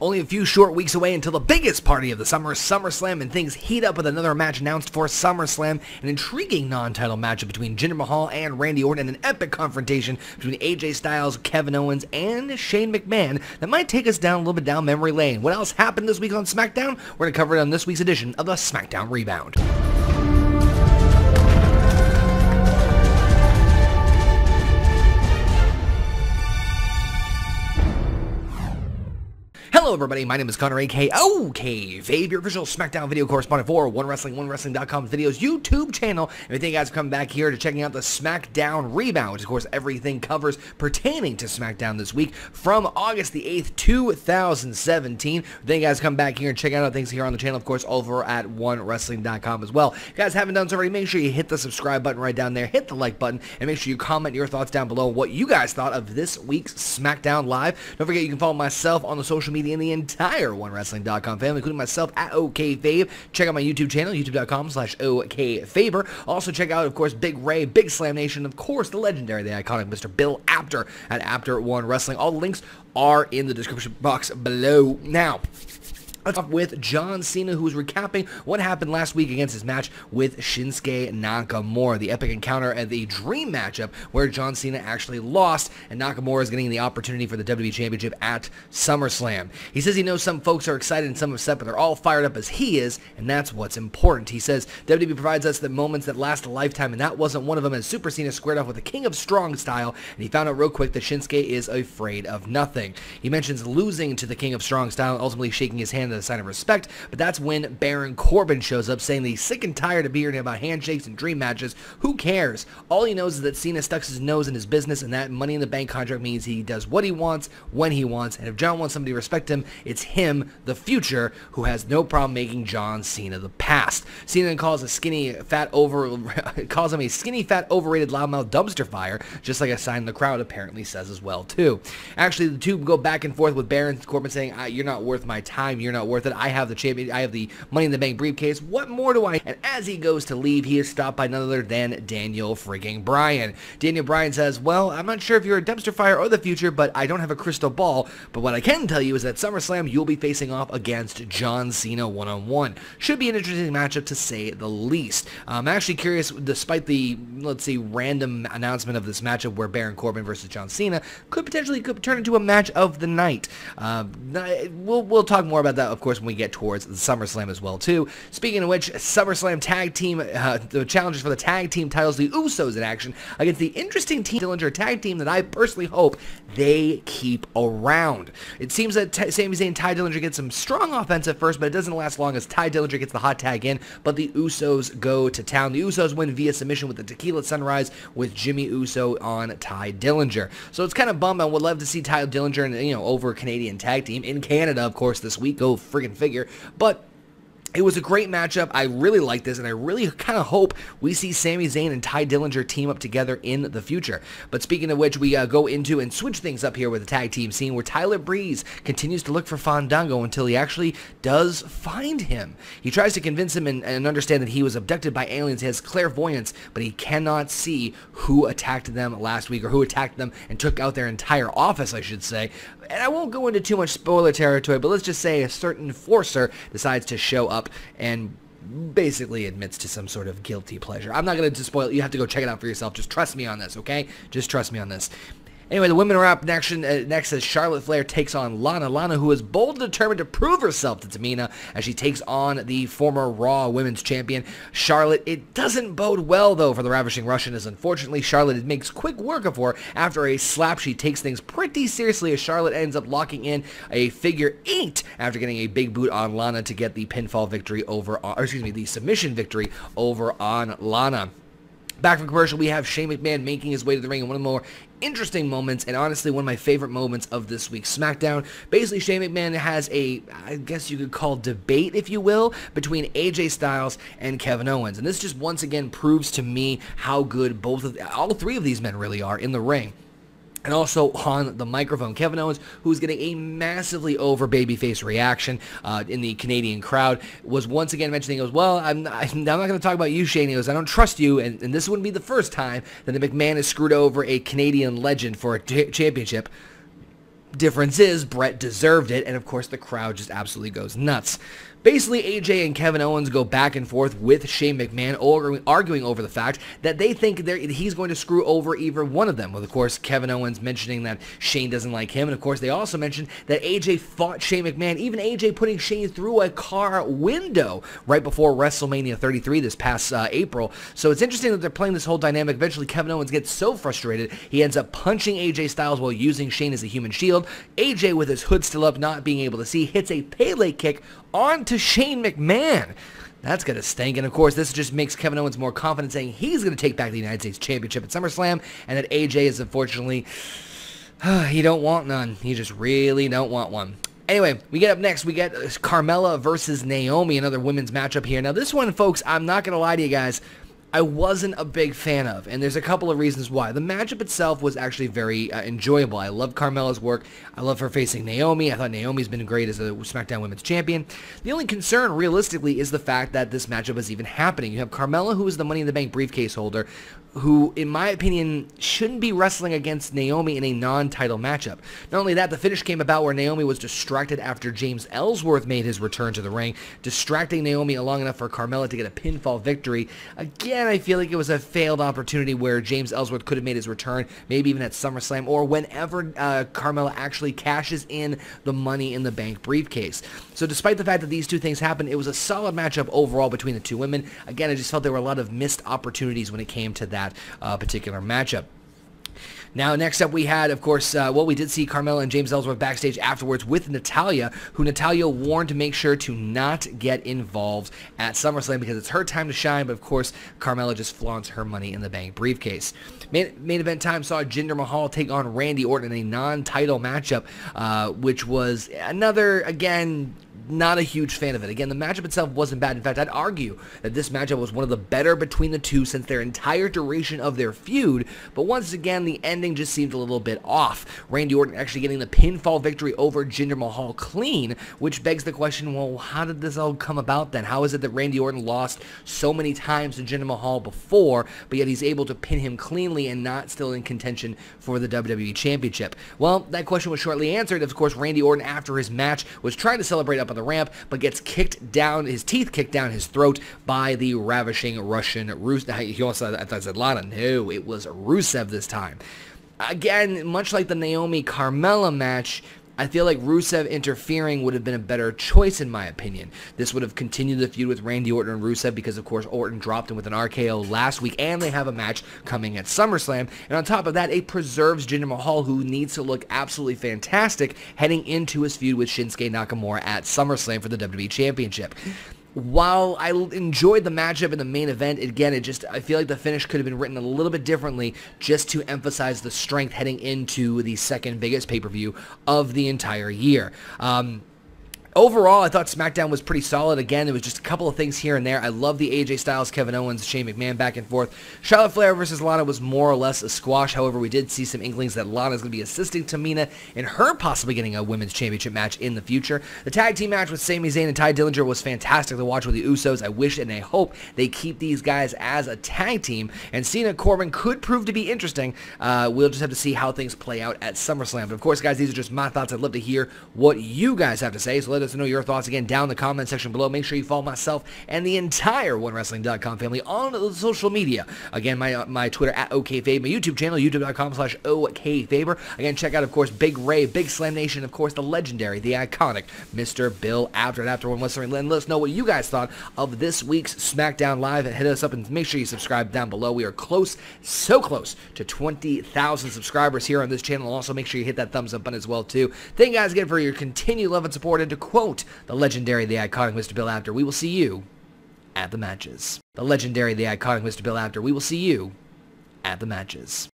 Only a few short weeks away until the biggest party of the summer, SummerSlam, and things heat up with another match announced for SummerSlam, an intriguing non-title matchup between Jinder Mahal and Randy Orton, and an epic confrontation between AJ Styles, Kevin Owens, and Shane McMahon that might take us down a little bit down memory lane. What else happened this week on SmackDown? We're going to cover it on this week's edition of the SmackDown Rebound. Hello everybody, my name is Connor, aka OKAYFABE, your official SmackDown video correspondent for OneWrestling.com's videos YouTube channel. And we thank you guys for coming back here to checking out the SmackDown Rebound, which of course everything covers pertaining to SmackDown this week from August the 8th, 2017. Thank you guys for coming back here and checking out things here on the channel, of course, over at OneWrestling.com as well. If you guys haven't done so already, make sure you hit the subscribe button right down there, hit the like button, and make sure you comment your thoughts down below what you guys thought of this week's SmackDown Live. Don't forget you can follow myself on the social media in the entire OneWrestling.com family, including myself at OKAYFABE. Check out my YouTube channel, youtube.com/OKAYFABER. Also check out, of course, Big Ray, Big Slam Nation, of course, the legendary, the iconic Mr. Bill Apter at Apter One Wrestling. All the links are in the description box below. Now, let's start with John Cena, who was recapping what happened last week against his match with Shinsuke Nakamura, the epic encounter and the dream matchup where John Cena actually lost, and Nakamura is getting the opportunity for the WWE Championship at SummerSlam. He says he knows some folks are excited and some upset, but they're all fired up as he is, and that's what's important. He says WWE provides us the moments that last a lifetime, and that wasn't one of them, as Super Cena squared off with the King of Strong style, and he found out real quick that Shinsuke is afraid of nothing. He mentions losing to the King of Strong style and ultimately shaking his hand as a sign of respect, but that's when Baron Corbin shows up saying that he's sick and tired of hearing about handshakes and dream matches. Who cares? All he knows is that Cena stuck his nose in his business, and that Money in the Bank contract means he does what he wants, when he wants, and if John wants somebody to respect him, it's him, the future, who has no problem making John Cena the past. Cena then calls him a skinny, fat, overrated loudmouth dumpster fire, just like a sign in the crowd apparently says as well, too. Actually, the two go back and forth with Baron Corbin saying, you're not worth my time, you're not worth it, I have the champion, I have the Money in the Bank briefcase, what more do I? And as he goes to leave, he is stopped by none other than Daniel frigging Bryan. Daniel Bryan says, well, I'm not sure if you're a dumpster fire or the future, but I don't have a crystal ball, but what I can tell you is that SummerSlam, you'll be facing off against John Cena one-on-one. Should be an interesting matchup to say the least. I'm actually curious, despite the, let's see, random announcement of this matchup where Baron Corbin versus John Cena could turn into a match of the night. We'll talk more about that, of course, when we get towards the SummerSlam as well, too. Speaking of which, SummerSlam tag team, the challengers for the tag team titles, the Usos in action against the interesting Team Dillinger tag team that I personally hope they keep around. It seems that Sami Zayn and Ty Dillinger get some strong offense at first, but it doesn't last long as Ty Dillinger gets the hot tag in, but the Usos go to town. The Usos win via submission with the Tequila Sunrise with Jimmy Uso on Ty Dillinger. So it's kind of bummed. I would love to see Ty Dillinger and, over a Canadian tag team in Canada, of course, this week. Go friggin' figure. But it was a great matchup. I really like this, and I really kind of hope we see Sami Zayn and Ty Dillinger team up together in the future. But speaking of which, we go into and switch things up here with the tag team scene, where Tyler Breeze continues to look for Fandango until he actually does find him. He tries to convince him and understand that he was abducted by aliens. He has clairvoyance, but he cannot see who attacked them last week, or who attacked them and took out their entire office, I should say. And I won't go into too much spoiler territory, but let's just say a certain enforcer decides to show up and basically admits to some sort of guilty pleasure. I'm not going to spoil it. You have to go check it out for yourself. Just trust me on this, okay? Just trust me on this. Anyway, the women are up next as Charlotte Flair takes on Lana. Lana, who is bold and determined to prove herself to Tamina as she takes on the former Raw Women's Champion, Charlotte. It doesn't bode well, though, for the Ravishing Russian, as unfortunately Charlotte makes quick work of her. After a slap, she takes things pretty seriously as Charlotte ends up locking in a figure 8 after getting a big boot on Lana to get the pinfall victory over, the submission victory over on Lana. Back from commercial, we have Shane McMahon making his way to the ring in one of the more interesting moments, and honestly one of my favorite moments of this week's SmackDown. Basically, Shane McMahon has a, I guess you could call debate, if you will, between AJ Styles and Kevin Owens. And this just once again proves to me how good all three of these men really are in the ring. And also on the microphone, Kevin Owens, who's getting a massively over babyface reaction in the Canadian crowd, was once again mentioning, he goes, well, I'm not going to talk about you, Shane. He goes, I don't trust you, and this wouldn't be the first time that the McMahon has screwed over a Canadian legend for a championship. Difference is, Brett deserved it, and of course the crowd just absolutely goes nuts. Basically, AJ and Kevin Owens go back and forth with Shane McMahon, arguing over the fact that they think he's going to screw over either one of them. With, of course, Kevin Owens mentioning that Shane doesn't like him, and of course, they also mentioned that AJ fought Shane McMahon, even AJ putting Shane through a car window right before WrestleMania 33 this past April. So it's interesting that they're playing this whole dynamic. Eventually, Kevin Owens gets so frustrated, he ends up punching AJ Styles while using Shane as a human shield. AJ, with his hood still up, not being able to see, hits a Pele kick onto Shane McMahon. That's going to stink. And of course, this just makes Kevin Owens more confident, saying he's going to take back the United States Championship at SummerSlam, and that AJ is unfortunately, he don't want none. He just really don't want one. Anyway, we get up next, we get Carmella versus Naomi, another women's matchup here. Now this one, folks, I'm not going to lie to you guys, I wasn't a big fan of, and there's a couple of reasons why. The matchup itself was actually very enjoyable. I love Carmella's work. I love her facing Naomi. I thought Naomi's been great as a SmackDown Women's Champion. The only concern, realistically, is the fact that this matchup is even happening. You have Carmella, who is the Money in the Bank briefcase holder, who, in my opinion, shouldn't be wrestling against Naomi in a non-title matchup. Not only that, the finish came about where Naomi was distracted after James Ellsworth made his return to the ring, distracting Naomi long enough for Carmella to get a pinfall victory. Again, I feel like it was a failed opportunity where James Ellsworth could have made his return, maybe even at SummerSlam, or whenever Carmella actually cashes in the Money in the Bank briefcase. So despite the fact that these two things happened, it was a solid matchup overall between the two women. Again, I just felt there were a lot of missed opportunities when it came to that particular matchup. Now, next up we had, of course, we did see Carmella and James Ellsworth backstage afterwards with Natalya, who Natalya warned to make sure to not get involved at SummerSlam because it's her time to shine, but of course, Carmella just flaunts her Money in the Bank briefcase. Main event time saw Jinder Mahal take on Randy Orton in a non-title matchup, which was another, again, not a huge fan of it. Again, the matchup itself wasn't bad. In fact, I'd argue that this matchup was one of the better between the two since their entire duration of their feud, but once again, the ending just seemed a little bit off. Randy Orton actually getting the pinfall victory over Jinder Mahal clean, which begs the question, well, how did this all come about then? How is it that Randy Orton lost so many times to Jinder Mahal before, but yet he's able to pin him cleanly and not still in contention for the WWE Championship? Well, that question was shortly answered. Of course, Randy Orton, after his match, was trying to celebrate up on the ramp, but gets kicked down, his teeth kicked down his throat by the ravishing Russian Rusev. He also, I thought I said Lana. No, it was Rusev this time. Again, much like the Naomi-Carmella match, I feel like Rusev interfering would have been a better choice in my opinion. This would have continued the feud with Randy Orton and Rusev because, of course, Orton dropped him with an RKO last week, and they have a match coming at SummerSlam. And on top of that, it preserves Jinder Mahal, who needs to look absolutely fantastic heading into his feud with Shinsuke Nakamura at SummerSlam for the WWE Championship. While I enjoyed the matchup in the main event, again, I feel like the finish could have been written a little bit differently just to emphasize the strength heading into the second biggest pay-per-view of the entire year. Overall, I thought SmackDown was pretty solid. Again, there was just a couple of things here and there. I love the AJ Styles, Kevin Owens, Shane McMahon back and forth. Charlotte Flair versus Lana was more or less a squash. However, we did see some inklings that Lana is going to be assisting Tamina in her possibly getting a women's championship match in the future. The tag team match with Sami Zayn and Ty Dillinger was fantastic to watch with the Usos. I wish and I hope they keep these guys as a tag team. And Cena and Corbin could prove to be interesting. We'll just have to see how things play out at SummerSlam. But of course, guys, these are just my thoughts. I'd love to hear what you guys have to say. So let us know your thoughts again down in the comment section below. Make sure you follow myself and the entire OneWrestling.com family on the social media. Again, my Twitter at OKAYFABE, my YouTube channel, youtube.com/OKAYFABE. Again, check out, of course, Big Ray, Big Slam Nation, of course, the legendary, the iconic Mr. Bill After One Wrestling. Let us know what you guys thought of this week's SmackDown Live, and hit us up and make sure you subscribe down below. We are close, so close to 20,000 subscribers here on this channel. Also, make sure you hit that thumbs up button as well, too. Thank you guys again for your continued love and support, and to quote the legendary, the iconic Mr. Bill After, we will see you at the matches. The legendary, the iconic Mr. Bill After, we will see you at the matches.